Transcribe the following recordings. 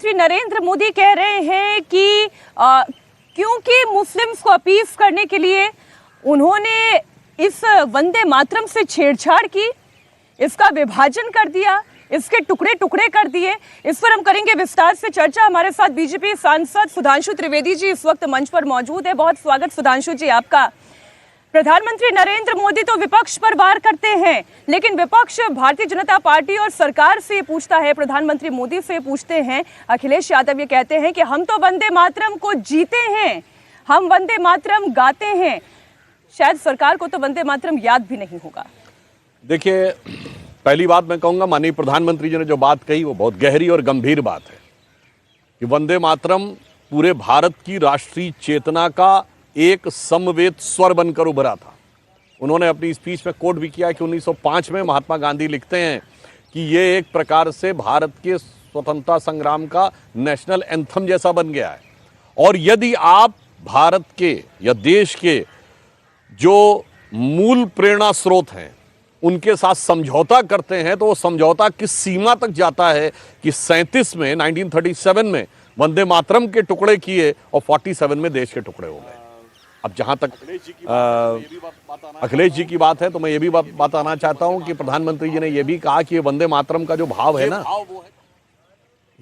श्री नरेंद्र मोदी कह रहे हैं कि क्योंकि मुस्लिम्स को अपीस करने के लिए उन्होंने इस वंदे मातरम से छेड़छाड़ की, इसका विभाजन कर दिया, इसके टुकड़े टुकड़े कर दिए। इस पर हम करेंगे विस्तार से चर्चा। हमारे साथ बीजेपी सांसद सुधांशु त्रिवेदी जी इस वक्त मंच पर मौजूद है। बहुत स्वागत सुधांशु जी आपका। प्रधानमंत्री नरेंद्र मोदी तो विपक्ष पर वार करते हैं, लेकिन विपक्ष भारतीय जनता पार्टी और सरकार से पूछता है, प्रधानमंत्री मोदी से पूछते हैं। अखिलेश यादव ये कहते हैं कि हम तो वंदे मातरम को जीते हैं, हम वंदे मातरम गाते हैं। शायद सरकार को तो वंदे मातरम याद भी नहीं होगा। देखिए, पहली बात मैं कहूंगा, माननीय प्रधानमंत्री जी ने जो बात कही वो बहुत गहरी और गंभीर बात है कि वंदे मातरम पूरे भारत की राष्ट्रीय चेतना का एक समवेत स्वर बनकर उभरा था। उन्होंने अपनी स्पीच में कोट भी किया कि 1905 में महात्मा गांधी लिखते हैं कि ये एक प्रकार से भारत के स्वतंत्रता संग्राम का नेशनल एंथम जैसा बन गया है। और यदि आप भारत के या देश के जो मूल प्रेरणा स्रोत हैं उनके साथ समझौता करते हैं तो वो समझौता किस सीमा तक जाता है कि 1937 में वंदे मातरम के टुकड़े किए और 47 में देश के टुकड़े हो गए। अब जहां तक अखिलेश जी की बात है तो मैं ये भी बताना चाहता हूं कि प्रधानमंत्री जी ने यह भी कहा कि ये वंदे मातरम का जो भाव है ना,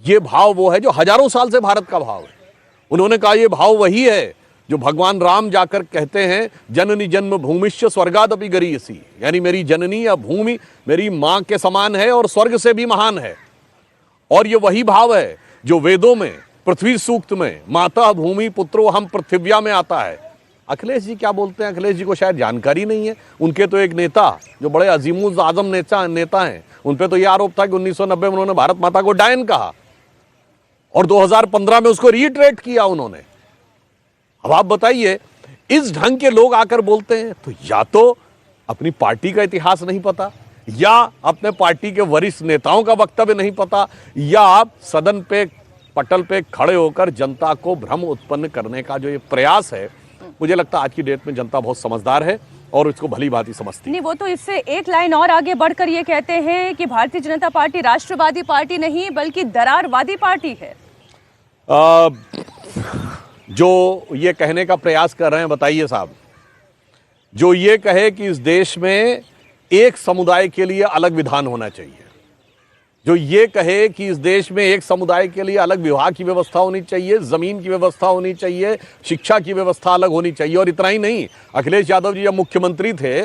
ये भाव वो है जो हजारों साल से भारत का भाव है। उन्होंने कहा ये भाव वही है जो भगवान राम जाकर कहते हैं, जननी जन्म भूमिश्च स्वर्गादपि गरीयसी, यानी मेरी जननी या भूमि मेरी मां के समान है और स्वर्ग से भी महान है। और ये वही भाव है जो वेदों में पृथ्वी सूक्त में माता भूमि पुत्रो हम पृथिव्या में आता है। अखिलेश जी क्या बोलते हैं? अखिलेश जी को शायद जानकारी नहीं है। उनके तो एक नेता जो बड़े अजीमुल आजम नेता हैं, उन पे तो यह आरोप था कि 1990 में उन्होंने भारत माता को डायन कहा और 2015 में उसको रीइटरेट किया उन्होंने। अब आप बताइए, इस ढंग के लोग आकर बोलते हैं तो या तो अपनी पार्टी का इतिहास नहीं पता, या अपने पार्टी के वरिष्ठ नेताओं का वक्तव्य नहीं पता, या आप सदन पे पटल पे खड़े होकर जनता को भ्रम उत्पन्न करने का जो ये प्रयास है, मुझे लगता है आज की डेट में जनता बहुत समझदार है और इसको भली भांति समझती है। नहीं, वो तो इससे एक लाइन और आगे बढ़कर ये कहते हैं कि भारतीय जनता पार्टी राष्ट्रवादी पार्टी नहीं बल्कि दरारवादी पार्टी है। जो ये कहने का प्रयास कर रहे हैं, बताइए साहब, जो ये कहे कि इस देश में एक समुदाय के लिए अलग विधान होना चाहिए, जो ये कहे कि इस देश में एक समुदाय के लिए अलग विवाह की व्यवस्था होनी चाहिए, जमीन की व्यवस्था होनी चाहिए, शिक्षा की व्यवस्था अलग होनी चाहिए। और इतना ही नहीं, अखिलेश यादव जी जब मुख्यमंत्री थे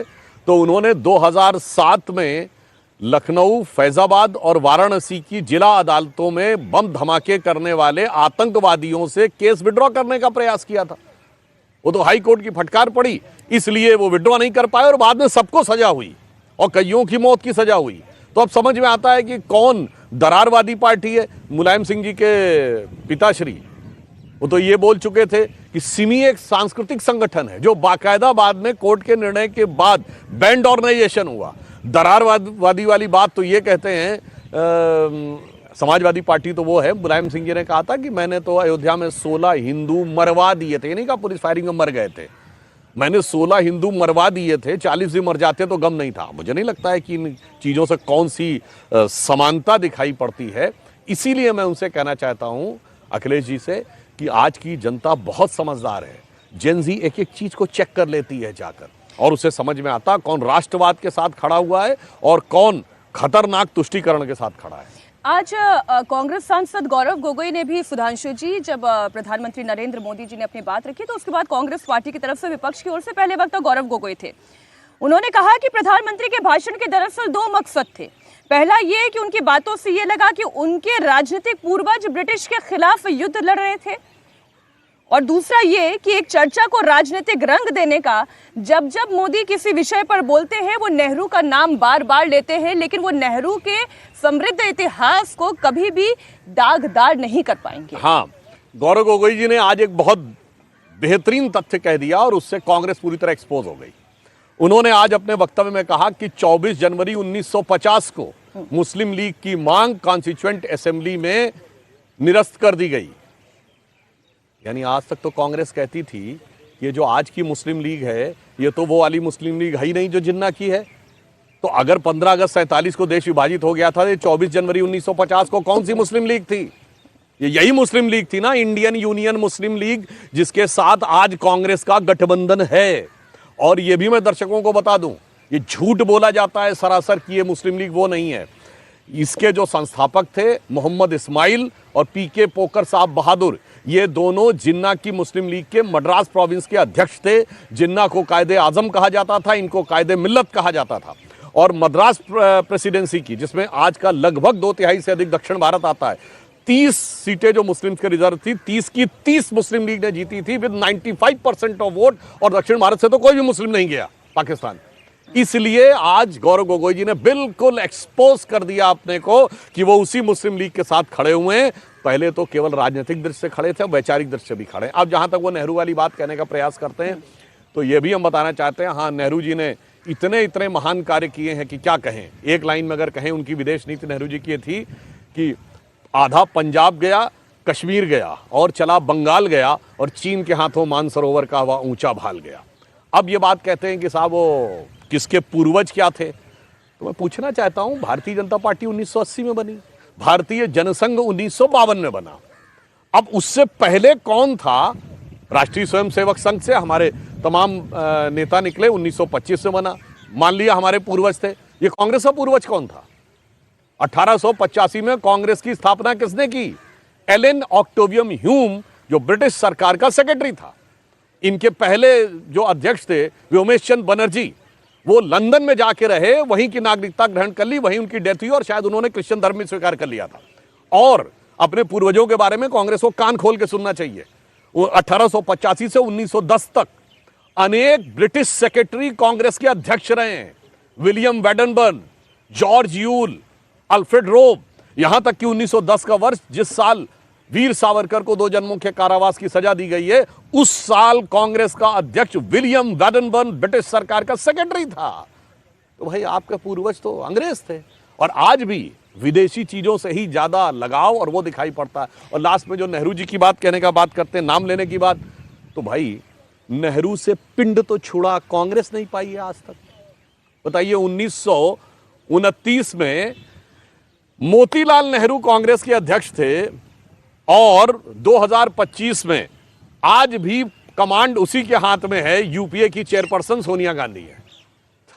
तो उन्होंने 2007 में लखनऊ, फैजाबाद और वाराणसी की जिला अदालतों में बम धमाके करने वाले आतंकवादियों से केस विड्रॉ करने का प्रयास किया था। वो तो हाई कोर्ट की फटकार पड़ी, इसलिए वो विड्रॉ नहीं कर पाए और बाद में सबको सजा हुई और कईयों की मौत की सजा हुई। तो अब समझ में आता है कि कौन दरारवादी पार्टी है। मुलायम सिंह जी के पिताश्री वो तो ये बोल चुके थे कि सिमी एक सांस्कृतिक संगठन है जो बाकायदा बाद में कोर्ट के निर्णय के बाद बैंड ऑर्गेनाइजेशन हुआ। दरारवादी वाली बात तो ये कहते हैं समाजवादी पार्टी तो वो है। मुलायम सिंह जी ने कहा था कि मैंने तो अयोध्या में 16 हिंदू मरवा दिए थे, नहीं कहा पुलिस फायरिंग में मर गए थे, मैंने 16 हिंदू मरवा दिए थे, 40 भी मर जाते तो गम नहीं था। मुझे नहीं लगता है कि इन चीज़ों से कौन सी समानता दिखाई पड़ती है। इसीलिए मैं उनसे कहना चाहता हूं, अखिलेश जी से, कि आज की जनता बहुत समझदार है। जेन ज़ी एक एक चीज़ को चेक कर लेती है जाकर और उसे समझ में आता कौन राष्ट्रवाद के साथ खड़ा हुआ है और कौन खतरनाक तुष्टीकरण के साथ खड़ा है। आज कांग्रेस सांसद गौरव गोगोई ने भी, सुधांशु जी, जब प्रधानमंत्री नरेंद्र मोदी जी ने अपनी बात रखी तो उसके बाद कांग्रेस पार्टी की तरफ से विपक्ष की ओर से पहले वक्ता गौरव गोगोई थे। उन्होंने कहा कि प्रधानमंत्री के भाषण के दरअसल 2 मकसद थे। पहला ये कि उनकी बातों से ये लगा कि उनके राजनीतिक पूर्वज ब्रिटिश के खिलाफ युद्ध लड़ रहे थे, और दूसरा ये कि एक चर्चा को राजनीतिक रंग देने का, जब जब मोदी किसी विषय पर बोलते हैं वो नेहरू का नाम बार बार लेते हैं, लेकिन वो नेहरू के समृद्ध इतिहास को कभी भी दागदार नहीं कर पाएंगे। हाँ, गौरव गोगोई जी ने आज एक बहुत बेहतरीन तथ्य कह दिया और उससे कांग्रेस पूरी तरह एक्सपोज हो गई। उन्होंने आज अपने वक्तव्य में कहा कि 24 जनवरी 1950 को मुस्लिम लीग की मांग कॉन्स्टिट्यूएंट असेंबली में निरस्त कर दी गई। यानी आज तक तो कांग्रेस कहती थी ये जो आज की मुस्लिम लीग है ये तो वो वाली मुस्लिम लीग है ही नहीं जो जिन्ना की है। तो अगर 15 अगस्त 47 को देश विभाजित हो गया था, 24 जनवरी 1950 को कौन सी मुस्लिम लीग थी? यही मुस्लिम लीग थी ना, इंडियन यूनियन मुस्लिम लीग, जिसके साथ आज कांग्रेस का गठबंधन है। और यह भी मैं दर्शकों को बता दूं, ये झूठ बोला जाता है सरासर कि ये मुस्लिम लीग वो नहीं है। इसके जो संस्थापक थे मोहम्मद इस्माइल और पीके पोकर साहब बहादुर, ये दोनों जिन्ना की मुस्लिम लीग के मद्रास प्रोविंस के अध्यक्ष थे। जिन्ना को कायदे आजम कहा जाता था, इनको कायदे मिल्लत कहा जाता था। और मद्रास प्रेसिडेंसी की, जिसमें आज का लगभग 2/3 से अधिक दक्षिण भारत आता है, 30 सीटें जो मुस्लिम के रिजर्व थी, 30 की 30 मुस्लिम लीग ने जीती थी विद 95% ऑफ वोट। और दक्षिण भारत से तो कोई भी मुस्लिम नहीं गया पाकिस्तान। इसलिए आज गौरव गोगोई जी ने बिल्कुल एक्सपोज कर दिया अपने को कि वो उसी मुस्लिम लीग के साथ खड़े हुए हैं। पहले तो केवल राजनीतिक दृष्टि से खड़े थे, वैचारिक दृष्टि से भी खड़े हैं। अब जहां तक वो नेहरू वाली बात कहने का प्रयास करते हैं, तो ये भी हम बताना चाहते हैं, हाँ, नेहरू जी ने इतने इतने महान कार्य किए हैं कि क्या कहें। एक लाइन में अगर कहें, उनकी विदेश नीति नेहरू जी की थी कि आधा पंजाब गया, कश्मीर गया और चला बंगाल गया, और चीन के हाथों मानसरोवर का हुआ ऊंचा भाल गया। अब ये बात कहते हैं कि साहब वो किसके पूर्वज क्या थे, तो मैं पूछना चाहता हूं, भारतीय जनता पार्टी 1980 में बनी, भारतीय जनसंघ 1952 में बना। अब उससे पहले कौन था? राष्ट्रीय स्वयंसेवक संघ से हमारे तमाम नेता निकले, 1925 से बना। मान लिया हमारे पूर्वज थे। ये कांग्रेस का पूर्वज कौन था? 1885 में कांग्रेस की स्थापना किसने की? एलन ऑक्टेवियम ह्यूम, जो ब्रिटिश सरकार का सेक्रेटरी था। इनके पहले जो अध्यक्ष थे व्योमेश चंद्र बनर्जी, वो लंदन में जाके रहे, वहीं की नागरिकता ग्रहण कर ली, वहीं उनकी डेथ हुई और शायद उन्होंने क्रिश्चियन धर्म में स्वीकार कर लिया था। और अपने पूर्वजों के बारे में कांग्रेस को कान खोल के सुनना चाहिए। वो 1885 से 1910 तक अनेक ब्रिटिश सेक्रेटरी कांग्रेस के अध्यक्ष रहे हैं। विलियम वेडनबर्न, जॉर्ज यूल, अल्फ्रेड रोब, यहां तक कि 1910 का वर्ष, जिस साल वीर सावरकर को 2 जन्मों के कारावास की सजा दी गई है, उस साल कांग्रेस का अध्यक्ष विलियम वेडनबर्न ब्रिटिश सरकार का सेक्रेटरी था। तो भाई आपके पूर्वज तो अंग्रेज थे। और आज भी विदेशी चीजों से ही ज्यादा लगाव और वो दिखाई पड़ता है। और लास्ट में जो नेहरू जी की बात कहने का बात करते हैं, नाम लेने की बात, तो भाई नेहरू से पिंड तो छुड़ा कांग्रेस नहीं पाई है आज तक। बताइए, 1929 में मोतीलाल नेहरू कांग्रेस के अध्यक्ष थे और 2025 में आज भी कमांड उसी के हाथ में है। यूपीए की चेयरपर्सन सोनिया गांधी है।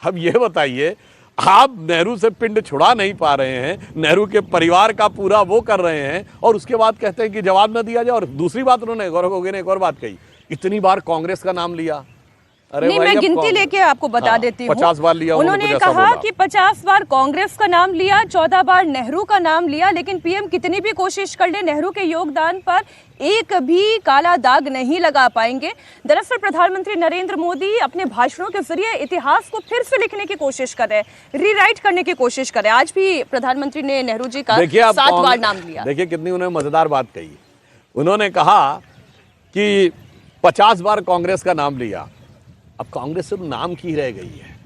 अब ये बताइए, आप नेहरू से पिंड छुड़ा नहीं पा रहे हैं, नेहरू के परिवार का पूरा वो कर रहे हैं, और उसके बाद कहते हैं कि जवाब न दिया जाए। और दूसरी बात उन्होंने, गौरव गोगोई ने एक और बात कही, इतनी बार कांग्रेस का नाम लिया। अरे नहीं, मैं गिनती लेके आपको बता देती हूँ। 50 बार लिया उन्होंने कहा कि 50 बार कांग्रेस का नाम लिया, 14 बार नेहरू का नाम लिया, लेकिन पीएम कितनी भी कोशिश कर ले, नेहरू के योगदान पर एक भी काला दाग नहीं लगा पाएंगे। दरअसल प्रधानमंत्री नरेंद्र मोदी अपने भाषणों के जरिए इतिहास को फिर से लिखने की कोशिश कर रहे हैं, रीराइट करने की कोशिश कर रहे हैं। आज भी प्रधानमंत्री ने नेहरू जी का 7 बार नाम लिया। देखिए कितनी उन्होंने मजेदार बात कही। उन्होंने कहा कि 50 बार कांग्रेस का नाम लिया। अब कांग्रेस सिर्फ नाम की रह गई है,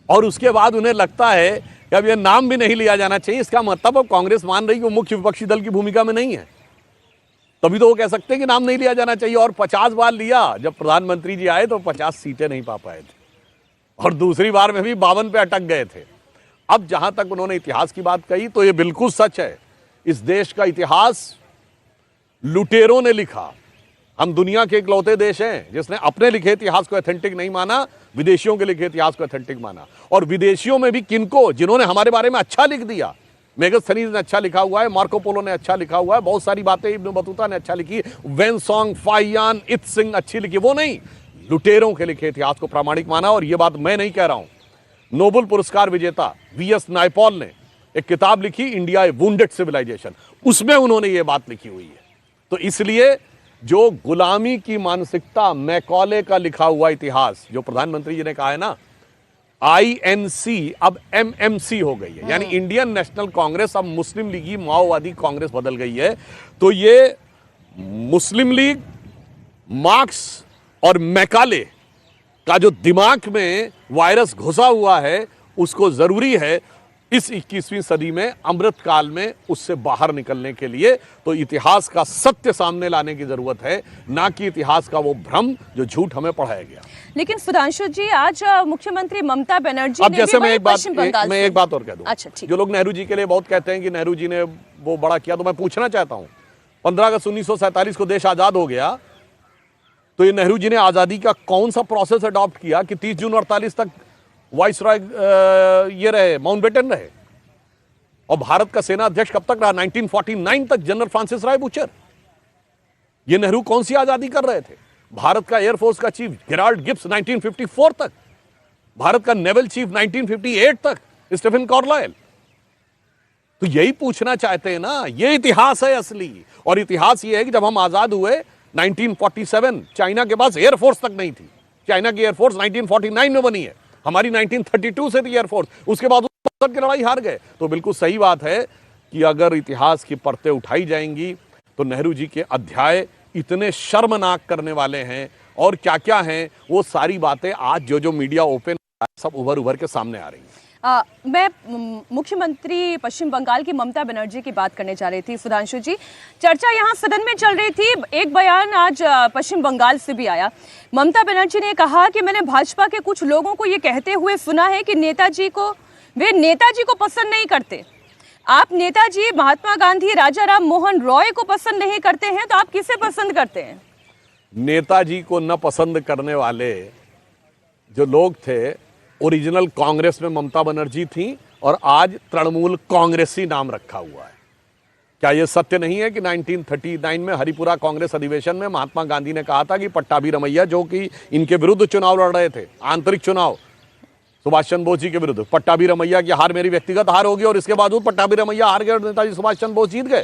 और उसके बाद उन्हें लगता है कि अब यह नाम भी नहीं लिया जाना चाहिए। इसका मतलब अब कांग्रेस मान रही कि वो मुख्य विपक्षी दल की भूमिका में नहीं है, तभी तो वो कह सकते हैं कि नाम नहीं लिया जाना चाहिए। और 50 बार लिया। जब प्रधानमंत्री जी आए तो 50 सीटें नहीं पा पाए थे, और दूसरी बार में भी 52 पे अटक गए थे। अब जहां तक उन्होंने इतिहास की बात कही, तो ये बिल्कुल सच है। इस देश का इतिहास लुटेरों ने लिखा। हम दुनिया के इकलौते देश हैं जिसने अपने लिखे इतिहास को ऑथेंटिक नहीं माना, विदेशियों के लिखे इतिहास को ऑथेंटिक माना। और विदेशियों में भी किनको, जिन्होंने हमारे बारे में अच्छा लिख दिया। मेगस्थनीज ने अच्छा लिखा हुआ है, मार्को पोलो ने अच्छा लिखा हुआ है, बहुत सारी बातें इब्न बतूता ने अच्छा लिखी, वेनसोंग, फाइयान, इत्सिंग अच्छी लिखी, वो नहीं, लुटेरों के लिखे इतिहास को प्रामाणिक माना। और ये बात मैं नहीं कह रहा हूं, नोबेल पुरस्कार विजेता वीएस नायपॉल ने एक किताब लिखी, इंडिया ए वुंडेड सिविलाइजेशन, उसमें उन्होंने ये बात लिखी हुई है। तो इसलिए जो गुलामी की मानसिकता, मैकॉले का लिखा हुआ इतिहास, जो प्रधानमंत्री जी ने कहा है ना, आईएनसी अब एमएमसी हो गई है, यानी इंडियन नेशनल कांग्रेस अब मुस्लिम लीगी माओवादी कांग्रेस बदल गई है। तो ये मुस्लिम लीग, मार्क्स और मैकाले का जो दिमाग में वायरस घुसा हुआ है, उसको जरूरी है इस 21वीं सदी में, अमृत काल में, उससे बाहर निकलने के लिए। तो इतिहास का सत्य सामने लाने की जरूरत है, ना कि इतिहास का वो भ्रम जो झूठ हमें पढ़ाया गया। लेकिन सुधांशु जी, आज मुख्यमंत्री ममता बनर्जी अब ने जैसे भी मैं एक बात और कह दूं, अच्छा, ठीक। जो लोग नेहरू जी के लिए बहुत कहते हैं कि नेहरू जी ने वो बड़ा किया, तो मैं पूछना चाहता हूं, 15 अगस्त 1947 को देश आजाद हो गया, तो ये नेहरू जी ने आजादी का कौन सा प्रोसेस अडॉप्ट किया कि 30 जून 48 तक वाइस रॉय ये रहे, माउंटबेटन रहे। और भारत का सेना अध्यक्ष कब तक रहा? 1949 तक जनरल फ्रांसिस राय बुचर। ये नेहरू कौन सी आजादी कर रहे थे? भारत का एयरफोर्स का चीफ गेराल्ड गिब्स 1954 तक, भारत का नेवल चीफ 1958 तक स्टीफन कार्लाइल। तो यही पूछना चाहते हैं ना, ये इतिहास है असली। और इतिहास ये है कि जब हम आजाद हुए 1947, चाइना के पास एयरफोर्स तक नहीं थी। चाइना की एयरफोर्स 1949 में बनी है, हमारी 1932 से थी एयरफोर्स। उसके बाद की लड़ाई हार गए। तो बिल्कुल सही बात है कि अगर इतिहास की परतें उठाई जाएंगी तो नेहरू जी के अध्याय इतने शर्मनाक करने वाले हैं, और क्या क्या हैं वो सारी बातें आज जो जो मीडिया ओपन सब उभर उभर के सामने आ रही हैं। मैं मुख्यमंत्री पश्चिम बंगाल की ममता बनर्जी की बात करने जा रही थी। सुधांशु जी, चर्चा यहाँ सदन में चल रही थी, एक बयान आज पश्चिम बंगाल से भी आया। ममता बनर्जी ने कहा कि मैंने भाजपा के कुछ लोगों को ये कहते हुए सुना है कि वे नेताजी को पसंद नहीं करते। आप नेताजी महात्मा गांधी, राजा राम मोहन रॉय को पसंद नहीं करते हैं, तो आप किसे पसंद करते हैं? नेताजी को न पसंद करने वाले जो लोग थे, ओरिजिनल कांग्रेस में ममता बनर्जी थी, और आज तृणमूल कांग्रेसी नाम रखा हुआ है। क्या यह सत्य नहीं है कि 1939 में हरिपुरा कांग्रेस अधिवेशन में महात्मा गांधी ने कहा था कि पट्टाभी रमैया, जो कि इनके विरुद्ध चुनाव लड़ रहे थे, आंतरिक चुनाव सुभाष चंद्र बोस जी के विरुद्ध, पट्टाभी रमैया की हार मेरी व्यक्तिगत हार होगी, और इसके बावजूद पट्टाभी रमैया हार गए और नेताजी सुभाष चंद्र बोस जीत गए।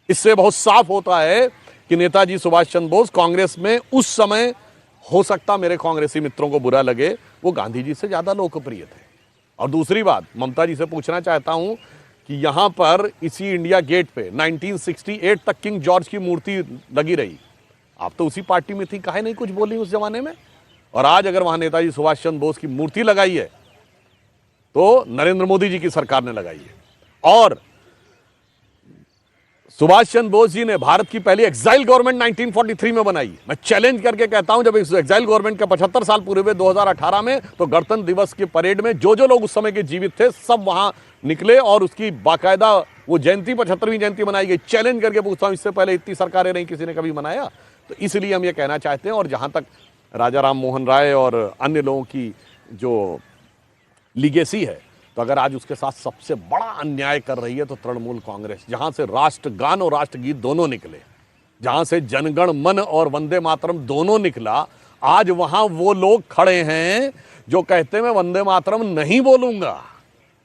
इससे बहुत साफ होता है कि नेताजी सुभाष चंद्र बोस कांग्रेस में उस समय, हो सकता मेरे कांग्रेसी मित्रों को बुरा लगे, वो गांधी जी से ज्यादा लोकप्रिय थे। और दूसरी बात, ममता जी से पूछना चाहता हूं कि यहां पर इसी इंडिया गेट पे 1968 तक किंग जॉर्ज की मूर्ति लगी रही, आप तो उसी पार्टी में थी, काहे नहीं कुछ बोली उस जमाने में? और आज अगर वहां नेताजी सुभाष चंद्र बोस की मूर्ति लगाई है तो नरेंद्र मोदी जी की सरकार ने लगाई है। और सुभाष चंद्र बोस जी ने भारत की पहली एक्साइल गवर्नमेंट 1943 में बनाई। मैं चैलेंज करके कहता हूं, जब इस एक्साइल गवर्नमेंट के 75 साल पूरे हुए 2018 में, तो गणतंत्र दिवस की परेड में जो जो लोग उस समय के जीवित थे सब वहां निकले, और उसकी बाकायदा वो जयंती 75वीं जयंती मनाई गई। चैलेंज करके पूछता हूं, इससे पहले इतनी सरकारें नहीं, किसी ने कभी मनाया? तो इसलिए हम ये कहना चाहते हैं। और जहां तक राजा राम मोहन राय और अन्य लोगों की जो लीगेसी है, तो अगर आज उसके साथ सबसे बड़ा अन्याय कर रही है तो तृणमूल कांग्रेस, जहां से राष्ट्रगान और राष्ट्रगीत दोनों निकले, जहां से जनगण मन और वंदे मातरम दोनों निकला, आज वहां वो लोग खड़े हैं जो कहते हैं मैं वंदे मातरम नहीं बोलूंगा,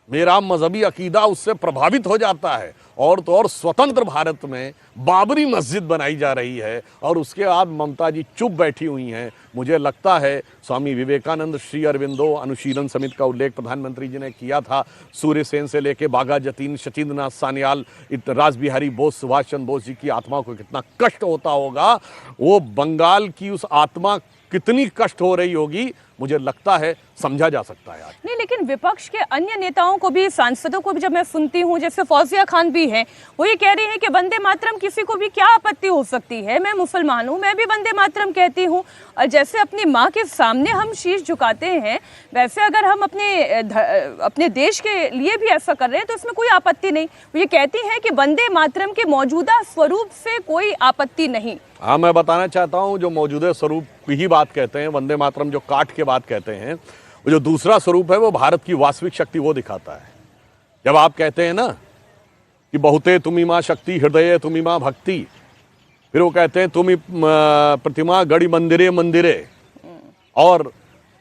मेरा मजहबी अकीदा उससे प्रभावित हो जाता है। और तो और स्वतंत्र भारत में बाबरी मस्जिद बनाई जा रही है, और उसके बाद ममता जी चुप बैठी हुई हैं। मुझे लगता है स्वामी विवेकानंद, श्री अरविंदो, अनुशीलन समिति का उल्लेख प्रधानमंत्री जी ने किया था, सूर्य सेन से लेके बाघा जतीन, शचीन्द्रनाथ सान्याल, रास बिहारी बोस, सुभाष चंद्र बोस जी की आत्मा को कितना कष्ट होता होगा, वो बंगाल की उस आत्मा कितनी कष्ट हो रही होगी, मुझे लगता है समझा जा सकता है आज। नहीं, लेकिन विपक्ष के अन्य नेताओं को भी, सांसदों को भी जब मैं सुनती हूँ, जैसे फौजिया खान भी हैं, वो ये कह रही हैं कि वंदे मातरम किसी को भी क्या आपत्ति हो सकती है, मैं मुसलमान हूँ, मैं भी वंदे मातरम कहती हूँ। और जैसे अपनी माँ के सामने हम शीश झुकाते हैं, वैसे अगर हम अपने देश के लिए भी ऐसा कर रहे हैं तो इसमें कोई आपत्ति नहीं। वो ये कहती हैं कि वंदे मातरम के मौजूदा स्वरूप से कोई आपत्ति नहीं। हाँ, मैं बताना चाहता हूँ, जो मौजूदा स्वरूप की ही बात कहते हैं, वंदे मातरम जो काट के बात कहते हैं, वो जो दूसरा स्वरूप है वो भारत की वास्तविक शक्ति वो दिखाता है। जब आप कहते हैं ना कि बहुते तुमी माँ शक्ति, हृदय तुमी माँ भक्ति, फिर वो कहते हैं तुमी प्रतिमा गढ़ी मंदिरे मंदिरे, और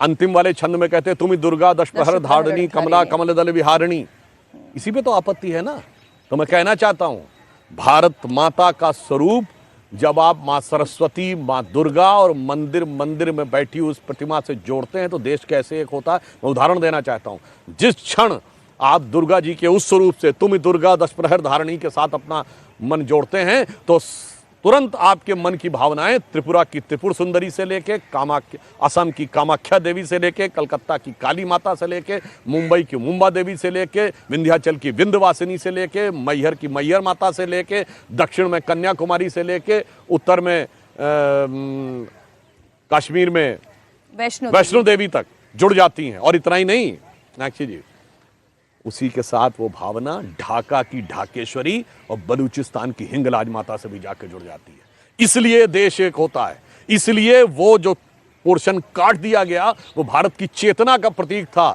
अंतिम वाले छंद में कहते हैं तुमी दुर्गा दश प्रहर धारणी, कमला कमल दल विहारिणी। इसी पे तो आपत्ति है ना। तो मैं कहना चाहता हूं, भारत माता का स्वरूप जब आप माँ सरस्वती, माँ दुर्गा और मंदिर में बैठी उस प्रतिमा से जोड़ते हैं तो देश कैसे एक होता है। मैं उदाहरण देना चाहता हूं, जिस क्षण आप दुर्गा जी के उस स्वरूप से तुम दुर्गा दश प्रहर धारणी के साथ अपना मन जोड़ते हैं तो तुरंत आपके मन की भावनाएं त्रिपुरा की त्रिपुर सुंदरी से लेके असम की कामाख्या देवी से लेके, कलकत्ता की काली माता से लेके, मुंबई की मुंबा देवी से लेके, विंध्याचल की विंध्यवासिनी से लेके, मैहर की मैहर माता से लेके, दक्षिण में कन्याकुमारी से लेके, उत्तर में कश्मीर में वैष्णो देवी तक जुड़ जाती हैं। और इतना ही नहीं मीनाक्षी जी, उसी के साथ वो भावना ढाका की ढाकेश्वरी और बलूचिस्तान की हिंगलाज माता से भी जाकर जुड़ जाती है। इसलिए देश एक होता है, इसलिए वो जो पोर्शन काट दिया गया वो भारत की चेतना का प्रतीक था।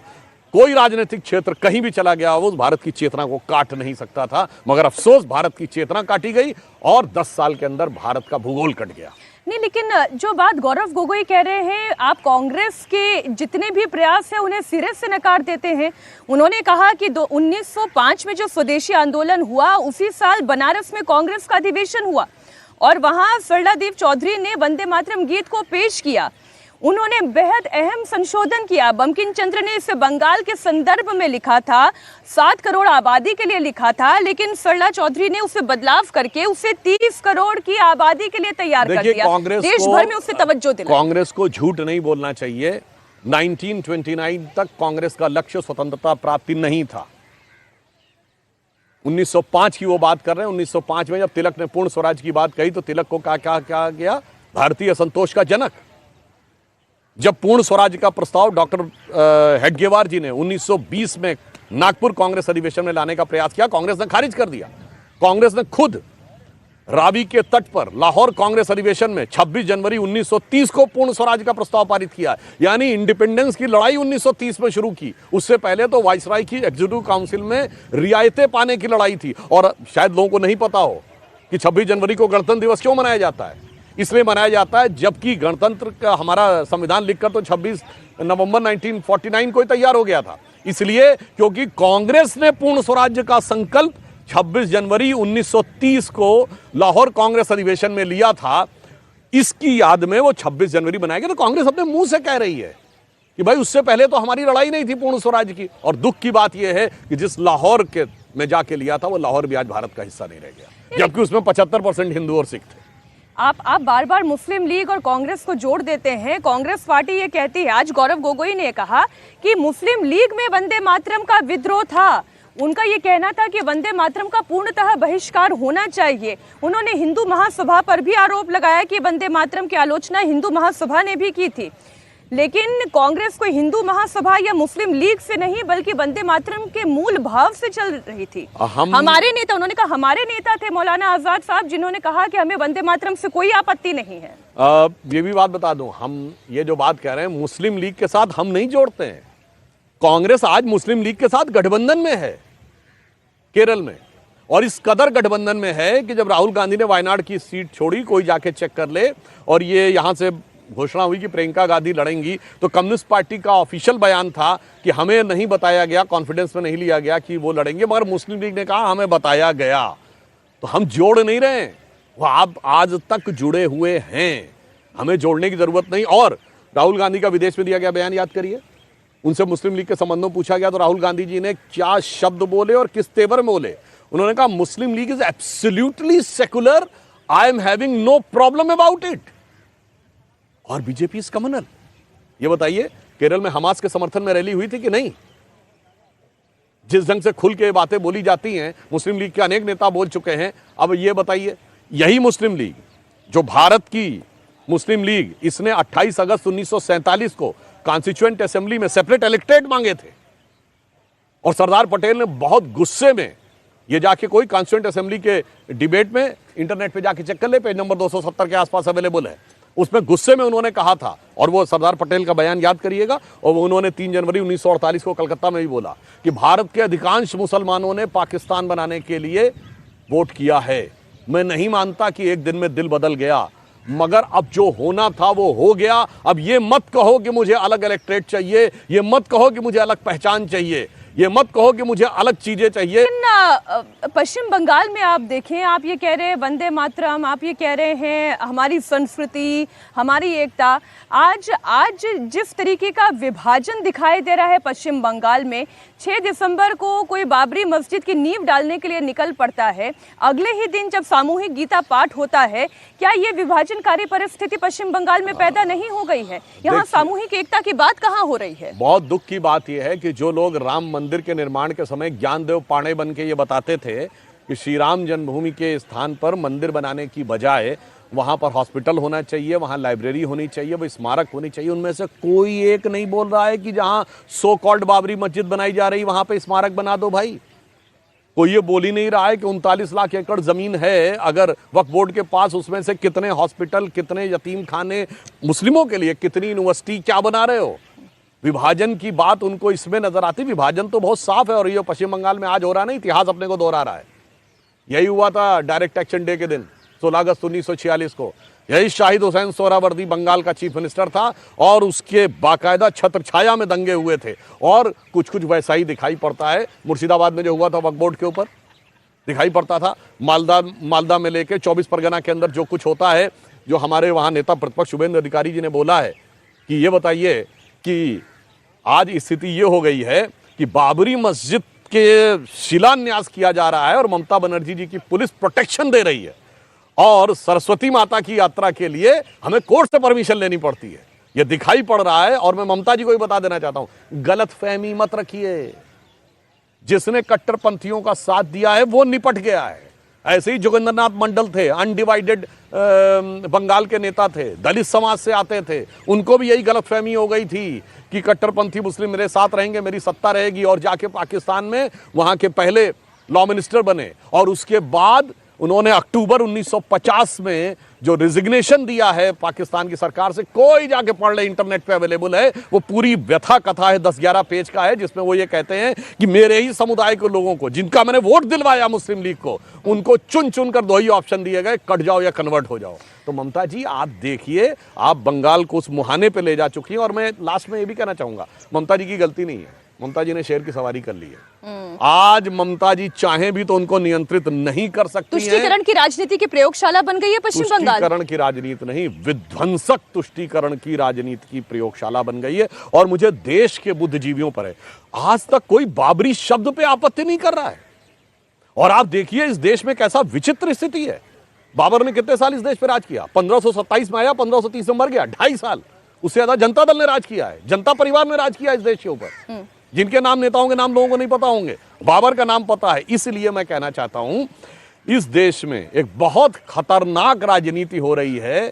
कोई राजनीतिक क्षेत्र कहीं भी चला गया वो भारत की चेतना को काट नहीं सकता था, मगर अफसोस भारत की चेतना काटी गई और 10 साल के अंदर भारत का भूगोल कट गया। नहीं, लेकिन जो बात गौरव गोगोई कह रहे हैं, आप कांग्रेस के जितने भी प्रयास हैं उन्हें सिरे से नकार देते हैं। उन्होंने कहा कि 1905 में जो स्वदेशी आंदोलन हुआ उसी साल बनारस में कांग्रेस का अधिवेशन हुआ और वहां सरलादीप चौधरी ने वंदे मातरम गीत को पेश किया। उन्होंने बेहद अहम संशोधन किया। बंकिम चंद्र ने इसे बंगाल के संदर्भ में लिखा था, 7 करोड़ आबादी के लिए लिखा था, लेकिन सरला चौधरी ने उसे बदलाव करके उसे 30 करोड़ की आबादी के लिए तैयार कर दिया। देश भर में उसे तवज्जो दिलाई। कांग्रेस को झूठ नहीं बोलना चाहिए। 1929 तक कांग्रेस का लक्ष्य स्वतंत्रता प्राप्ति नहीं था। 1905 की वो बात कर रहे हैं। 1905 में जब तिलक ने पूर्ण स्वराज की बात कही तो तिलक को क्या गया, भारतीय असंतोष का जनक। जब पूर्ण स्वराज का प्रस्ताव डॉक्टर हेडगेवार जी ने 1920 में नागपुर कांग्रेस अधिवेशन में लाने का प्रयास किया, कांग्रेस ने खारिज कर दिया। कांग्रेस ने खुद रावी के तट पर लाहौर कांग्रेस अधिवेशन में 26 जनवरी 1930 को पूर्ण स्वराज का प्रस्ताव पारित किया। यानी इंडिपेंडेंस की लड़ाई 1930 में शुरू की। उससे पहले तो वाइसराय की एग्जीक्यूटिव काउंसिल में रियायतें पाने की लड़ाई थी। और शायद लोगों को नहीं पता हो कि 26 जनवरी को गणतंत्र दिवस क्यों मनाया जाता है। इसलिए मनाया जाता है जबकि गणतंत्र का हमारा संविधान लिखकर तो 26 नवंबर 1949 को ही तैयार हो गया था। इसलिए क्योंकि कांग्रेस ने पूर्ण स्वराज्य का संकल्प 26 जनवरी 1930 को लाहौर कांग्रेस अधिवेशन में लिया था। इसकी याद में वो 26 जनवरी बनाया गया। तो कांग्रेस अपने मुंह से कह रही है कि भाई उससे पहले तो हमारी लड़ाई नहीं थी पूर्ण स्वराज्य की। और दुख की बात यह है कि जिस लाहौर के में जाके लिया था वो लाहौर भी आज भारत का हिस्सा नहीं रह गया, जबकि उसमें 75% हिंदू और सिख थे। आप बार बार मुस्लिम लीग और कांग्रेस को जोड़ देते हैं। कांग्रेस पार्टी ये कहती है, आज गौरव गोगोई ने कहा कि मुस्लिम लीग में वंदे मातरम का विद्रोह था। उनका ये कहना था कि वंदे मातरम का पूर्णतः बहिष्कार होना चाहिए। उन्होंने हिंदू महासभा पर भी आरोप लगाया कि वंदे मातरम की आलोचना हिंदू महासभा ने भी की थी। लेकिन कांग्रेस कोई हिंदू महासभा या मुस्लिम लीग से नहीं बल्कि वंदे मातरम के मूल भाव से चल रही थी। हमारे नेता, उन्होंने कहा हमारे नेता थे मौलाना आजाद साहब, जिन्होंने कहा कि हमें वंदे मातरम से कोई आपत्ति नहीं है। ये भी बात बता दूं, हम ये जो बात कह रहे हैं मुस्लिम लीग के साथ हम नहीं जोड़ते हैं। कांग्रेस आज मुस्लिम लीग के साथ गठबंधन में है केरल में, और इस कदर गठबंधन में है कि जब राहुल गांधी ने वायनाड की सीट छोड़ी, कोई जाके चेक कर ले, और ये यहां से घोषणा हुई कि प्रियंका गांधी लड़ेंगी, तो कम्युनिस्ट पार्टी का ऑफिशियल बयान था कि हमें नहीं बताया गया, कॉन्फिडेंस में नहीं लिया गया कि वो लड़ेंगे, मगर मुस्लिम लीग ने कहा हमें बताया गया। तो हम जोड़ नहीं रहे हैं, वो आप आज तक जुड़े हुए हैं, हमें जोड़ने की जरूरत नहीं। और राहुल गांधी का विदेश में दिया गया बयान याद करिए, उनसे मुस्लिम लीग के संबंधों पूछा गया तो राहुल गांधी जी ने क्या शब्द बोले और किस तेवर में बोले। उन्होंने कहा Muslim League is absolutely secular, I am having no problem about it. और बीजेपी इज कम्युनल। ये बताइए केरल में हमास के समर्थन में रैली हुई थी कि नहीं? जिस ढंग से खुल के बातें बोली जाती हैं, मुस्लिम लीग के अनेक नेता बोल चुके हैं। अब ये बताइए, यही मुस्लिम लीग जो भारत की मुस्लिम लीग, इसने 28 अगस्त 1947 को कॉन्स्टिट्यूएंट असेंबली में सेपरेट इलेक्टेड मांगे थे, और सरदार पटेल ने बहुत गुस्से में ये जाके कोई कॉन्स्टिट्यूएंट असेंबली के डिबेट में इंटरनेट पे जाके चेक कर ले, पेज नंबर 270 के आसपास अवेलेबल है, उसमें गुस्से में उन्होंने कहा था, और वो सरदार पटेल का बयान याद करिएगा, और वो उन्होंने 3 जनवरी 1948 को कलकत्ता में भी बोला कि भारत के अधिकांश मुसलमानों ने पाकिस्तान बनाने के लिए वोट किया है। मैं नहीं मानता कि एक दिन में दिल बदल गया, मगर अब जो होना था वो हो गया। अब ये मत कहो कि मुझे अलग इलेक्ट्रेट चाहिए, ये मत कहो कि मुझे अलग पहचान चाहिए, ये मत कहो कि मुझे अलग चीजें चाहिए। पश्चिम बंगाल में आप देखें, आप ये कह रहे हैं वंदे मातरम, आप ये कह रहे हैं हमारी संस्कृति, हमारी एकता। आज जिस तरीके का विभाजन दिखाई दे रहा है पश्चिम बंगाल में, 6 दिसंबर को कोई बाबरी मस्जिद की नींव डालने के लिए निकल पड़ता है, अगले ही दिन जब सामूहिक गीता पाठ होता है, क्या ये विभाजनकारी परिस्थिति पश्चिम बंगाल में पैदा नहीं हो गई है? यहाँ सामूहिक एकता की बात कहाँ हो रही है? बहुत दुख की बात यह है कि जो लोग राम मंदिर के निर्माण के समय ज्ञानदेव पांडे बन के ये बताते थे कि श्री राम जन्मभूमि के स्थान पर मंदिर बनाने की बजाय वहां पर हॉस्पिटल होना चाहिए, वहां लाइब्रेरी होनी चाहिए, वो स्मारक होनी चाहिए। उनमें से कोई एक नहीं बोल रहा है कि जहां सो कॉल्ड बाबरी मस्जिद बनाई जा रही वहां पे स्मारक बना दो भाई। कोई ये बोल ही नहीं रहा है कि 39 लाख एकड़ जमीन है अगर वक्फ बोर्ड के पास, उसमें से कितने हॉस्पिटल, कितने यतीम खाने मुस्लिमों के लिए, कितनी यूनिवर्सिटी क्या बना रहे हो। विभाजन की बात उनको इसमें नजर आती। विभाजन तो बहुत साफ है और ये पश्चिम बंगाल में आज हो रहा है ना, इतिहास अपने को दोहरा रहा है। यही हुआ था डायरेक्ट एक्शन डे के दिन 16 अगस्त 1946 को। यही शाहिद हुसैन सोहरावर्दी बंगाल का चीफ मिनिस्टर था और उसके बाकायदा छत्र छाया में दंगे हुए थे। और कुछ कुछ वैसा ही दिखाई पड़ता है मुर्शिदाबाद में जो हुआ था वक्फ बोर्ड के ऊपर, दिखाई पड़ता था। मालदा में लेके 24 परगना के अंदर जो कुछ होता है, जो हमारे वहाँ नेता प्रतिपक्ष शुभेंद्र अधिकारी जी ने बोला है कि ये बताइए कि आज स्थिति ये हो गई है कि बाबरी मस्जिद के शिलान्यास किया जा रहा है और ममता बनर्जी जी की पुलिस प्रोटेक्शन दे रही है और सरस्वती माता की यात्रा के लिए हमें कोर्ट से परमिशन लेनी पड़ती है। यह दिखाई पड़ रहा है और मैं ममता जी को भी बता देना चाहता हूं, गलतफहमी मत रखिए। जिसने कट्टरपंथियों का साथ दिया है वो निपट गया है। ऐसे ही जोगेंद्रनाथ मंडल थे, अनडिवाइडेड बंगाल के नेता थे, दलित समाज से आते थे, उनको भी यही गलतफहमी हो गई थी कि कट्टरपंथी मुस्लिम मेरे साथ रहेंगे, मेरी सत्ता रहेगी, और जाके पाकिस्तान में वहां के पहले लॉ मिनिस्टर बने। और उसके बाद उन्होंने अक्टूबर 1950 में जो रिजिग्नेशन दिया है पाकिस्तान की सरकार से, कोई जाके पढ़ ले, इंटरनेट पे अवेलेबल है, वो पूरी व्यथा कथा है, 10-11 पेज का है, जिसमें वो ये कहते हैं कि मेरे ही समुदाय के लोगों को, जिनका मैंने वोट दिलवाया मुस्लिम लीग को, उनको चुन चुन कर 2 ही ऑप्शन दिए गए, कट जाओ या कन्वर्ट हो जाओ। तो ममता जी आप देखिए, आप बंगाल को उस मुहाने पे ले जा चुकी हैं। और मैं लास्ट में ये भी कहना चाहूंगा, ममता जी की गलती नहीं है, ममता जी ने शेर की सवारी कर ली है। आज ममता जी चाहें भी तो उनको नियंत्रित नहीं कर सकती हैं। तुष्टीकरण की राजनीति की प्रयोगशाला बन गई है पश्चिम बंगाल। तुष्टीकरण की राजनीति नहीं, विध्वंसक तुष्टीकरण की राजनीति की प्रयोगशाला बन गई है। और मुझे देश के बुद्धिजीवियों पर है, आज तक कोई बाबरी शब्द पे आपत्ति नहीं कर रहा है। और आप देखिए इस देश में कैसा विचित्र स्थिति है। बाबर ने कितने साल इस देश पर राज किया? 1527 में आया, 1530 में मर गया, 2.5 साल। उससे ज्यादा जनता दल ने राज किया है, जनता परिवार ने राज किया इस देश के ऊपर। जिनके नाम नेताओं के नाम लोगों को नहीं पता होंगे, बाबर का नाम पता है। इसलिए मैं कहना चाहता हूं, इस देश में एक बहुत खतरनाक राजनीति हो रही है।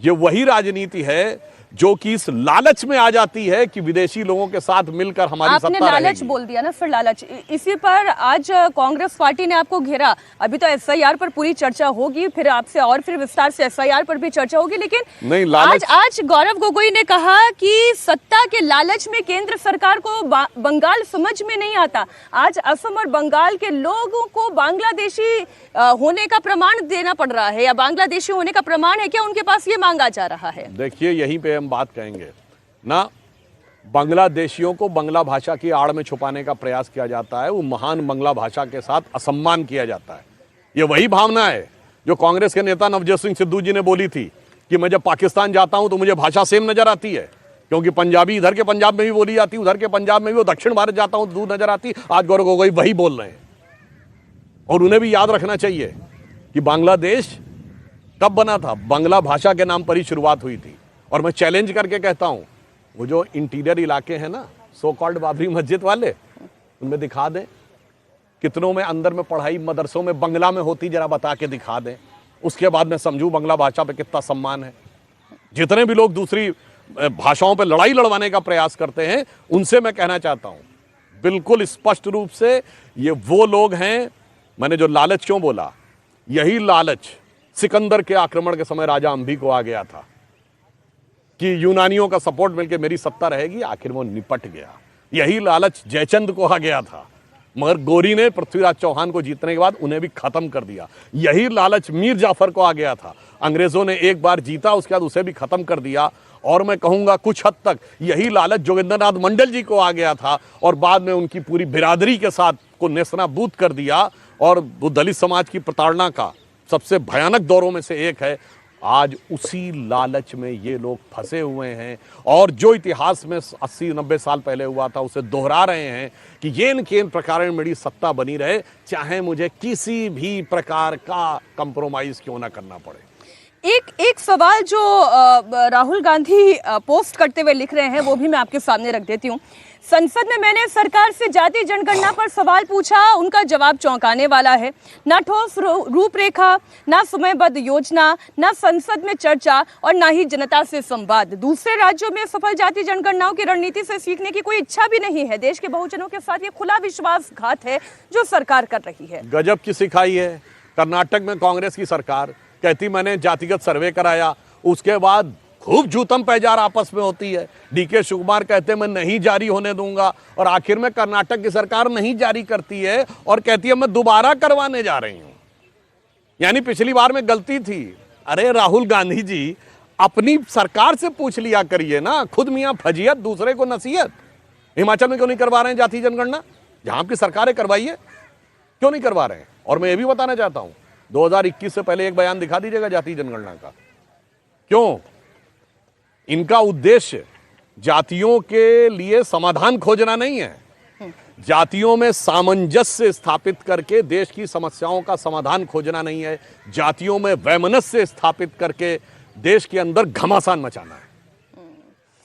ये वही राजनीति है जो कि इस लालच में आ जाती है कि विदेशी लोगों के साथ मिलकर हमारी सत्ता रहेगी। आपने लालच बोल दिया ना, फिर लालच, इसी पर आज कांग्रेस पार्टी ने आपको घेरा। अभी तो एसआईआर पर पूरी चर्चा होगी, फिर आपसे और फिर विस्तार से एसआईआर पर भी चर्चा होगी, लेकिन नहीं, आज गौरव गोगोई ने कहा कि सत्ता के लालच में केंद्र सरकार को बंगाल समझ में नहीं आता। आज असम और बंगाल के लोगों को बांग्लादेशी होने का प्रमाण देना पड़ रहा है, या बांग्लादेशी होने का प्रमाण है क्या उनके पास, ये मांगा जा रहा है। देखिए यहीं पे हम बात कहेंगे ना, बांग्लादेशियों को बांग्ला भाषा की आड़ में छुपाने का प्रयास किया जाता है, वो महान बांग्ला भाषा के साथ असम्मान किया जाता है। ये वही भावना है जो कांग्रेस के नेता नवजोत सिंह सिद्धू जी ने बोली थी कि मैं जब पाकिस्तान जाता हूं तो मुझे भाषा सेम नजर आती है, क्योंकि पंजाबी इधर के पंजाब में भी बोली जाती, उधर के पंजाब में भी, वो दक्षिण भारत जाता हूं तो दूर नजर आती। आज गौरव गोगोई वही बोल रहे हैं। और उन्हें भी याद रखना चाहिए कि बांग्लादेश कब बना था, बांग्ला भाषा के नाम पर ही शुरुआत हुई थी। और मैं चैलेंज करके कहता हूं, वो जो इंटीरियर इलाके हैं ना, सो कॉल्ड बाबरी मस्जिद वाले, उनमें दिखा दें कितनों में अंदर में पढ़ाई मदरसों में बंगला में होती, जरा बता के दिखा दें। उसके बाद मैं समझूं बांग्ला भाषा पे कितना सम्मान है। जितने भी लोग दूसरी भाषाओं पे लड़ाई लड़वाने का प्रयास करते हैं, उनसे मैं कहना चाहता हूं बिल्कुल स्पष्ट रूप से, ये वो लोग हैं। मैंने जो लालच क्यों बोला, यही लालच सिकंदर के आक्रमण के समय राजा अंबी को आ गया था कि यूनानियों का सपोर्ट मिलकर मेरी सत्ता रहेगी, आखिर वो निपट गया। यही लालच जयचंद को आ गया था, मगर गोरी ने पृथ्वीराज चौहान को जीतने के बाद उन्हें भी खत्म कर दिया। यही लालच मीर जाफर को आ गया था, अंग्रेजों ने एक बार जीता, उसके बाद उसे भी खत्म कर दिया। और मैं कहूंगा कुछ हद तक यही लालच जोगेंद्रनाथ मंडल जी को आ गया था, और बाद में उनकी पूरी बिरादरी के साथ को नेस्तनाबूद कर दिया। और वो दलित समाज की प्रताड़ना का सबसे भयानक दौरों में से एक है। आज उसी लालच में ये लोग फंसे हुए हैं, और जो इतिहास में 80-90 साल पहले हुआ था उसे दोहरा रहे हैं कि येन केन प्रकार में मेरी सत्ता बनी रहे, चाहे मुझे किसी भी प्रकार का कंप्रोमाइज क्यों ना करना पड़े। एक सवाल जो राहुल गांधी पोस्ट करते हुए लिख रहे हैं वो भी मैं आपके सामने रख देती हूँ। संसद में मैंने सरकार से जाति जनगणना पर सवाल पूछा, उनका जवाब चौंकाने वाला है। ना ठोस रूपरेखा, ना समयबद्ध योजना, ना संसद में चर्चा और ना ही जनता से संवाद। दूसरे राज्यों में सफल जाति जनगणनाओं की रणनीति से सीखने की कोई इच्छा भी नहीं है। देश के बहुजनों के साथ ये खुला विश्वासघात है जो सरकार कर रही है। गजब की सिखाई है। कर्नाटक में कांग्रेस की सरकार कहती मैंने जातिगत सर्वे कराया, उसके बाद खूब जूतम पैजार आपस में होती है। डीके शिवकुमार कहते मैं नहीं जारी होने दूंगा और आखिर में कर्नाटक की सरकार नहीं जारी करती है और कहती है मैं दोबारा करवाने जा रही हूं। यानी पिछली बार में गलती थी। अरे राहुल गांधी जी, अपनी सरकार से पूछ लिया करिए ना, खुद मियां फजीयत दूसरे को नसीहत। हिमाचल में क्यों नहीं करवा रहे हैं जाति जनगणना? जहां आपकी सरकार है करवाइए, क्यों नहीं करवा रहे हैं? और मैं ये भी बताना चाहता हूं, 2021 से पहले एक बयान दिखा दीजिएगा जाति जनगणना का। क्यों? इनका उद्देश्य जातियों के लिए समाधान खोजना नहीं है, जातियों में सामंजस्य स्थापित करके देश की समस्याओं का समाधान खोजना नहीं है, जातियों में वैमनस्य स्थापित करके देश के अंदर घमासान मचाना है।